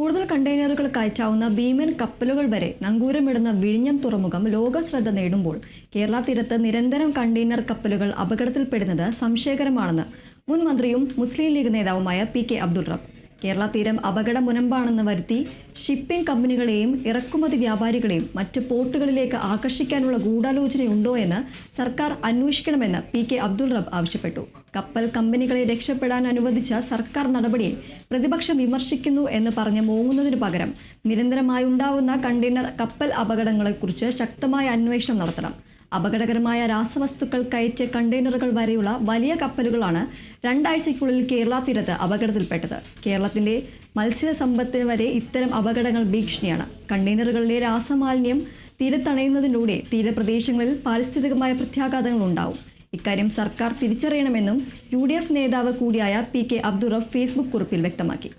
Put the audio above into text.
കൂടുതൽ കണ്ടെയ്നറുകൾ കയറ്റാവുന്ന ഭീമൻ കപ്പലുകൾ വരെ നങ്കൂരമിടുന്ന വിഴിഞ്ഞം തുറമുഖം ലോക ശ്രദ്ധ നേടുമ്പോൾ കേരള തീരത്ത് നിരന്തരം കണ്ടെയ്നർ കപ്പലുകൾ അപകടത്തിൽപ്പെടുന്നത് സംശയകരമാണെന്ന് മുൻ മന്ത്രിയും മുസ്ലിം ലീഗ് നേതാവുമായ പി.കെ. അബ്ദുൾ റബ്ബ്. കേരള തീരം അപകട മുനമ്പാണെന്ന് വരുത്തി ഷിപ്പിംഗ് കമ്പനികളെയും ഇറക്കുമതി വ്യാപാരികളെയും മറ്റ് പോർട്ടുകളിലേക്ക് ആകർഷിക്കാനുള്ള ഗൂഢാലോചനയുണ്ടോ എന്ന് സർക്കാർ അന്വേഷിക്കണമെന്ന് പി.കെ. അബ്ദുൾ റബ്ബ് ആവശ്യപ്പെട്ടു. കപ്പൽ കമ്പനികളെ രക്ഷപ്പെടാൻ അനുവദിച്ച സർക്കാർ നടപടിയെ പ്രതിപക്ഷം വിമർശിക്കുന്നു എന്ന് പറഞ്ഞ് മോങ്ങുന്നതിനു പകരം നിരന്തരമായി ഉണ്ടാവുന്ന കണ്ടെയ്നർ കപ്പൽ അപകടങ്ങളെക്കുറിച്ച് ശക്തമായ അന്വേഷണം നടത്തണം. അപകടകരമായ രാസവസ്തുക്കൾ കയറ്റിയ കണ്ടെയ്നറുകൾ വരെയുള്ള വലിയ കപ്പലുകളാണ് 2 ആഴ്ചയ്ക്കുള്ളിൽ കേരള തീരത്ത് അപകടത്തിൽപ്പെട്ടത്. കേരളത്തിന്റെ മത്സ്യസമ്പത്തിന് വരെ ഇത്തരം അപകടങ്ങൾ ഭീഷണിയാണ്. കണ്ടെയ്നറുകളിലെ രാസമാലിന്യം തീരത്തണയുന്നതിലൂടെ തീരപ്രദേശങ്ങളിൽ പാരിസ്ഥിതികമായ പ്രത്യാഘാതങ്ങൾ ഉണ്ടാവും. ഇക്കാര്യം സർക്കാർ തിരിച്ചറിയണമെന്നും UDF നേതാവ് കൂടിയായ പി.കെ. അബ്ദുൾ റബ്ബ് ഫേസ്ബുക്ക് കുറിപ്പിൽ വ്യക്തമാക്കി.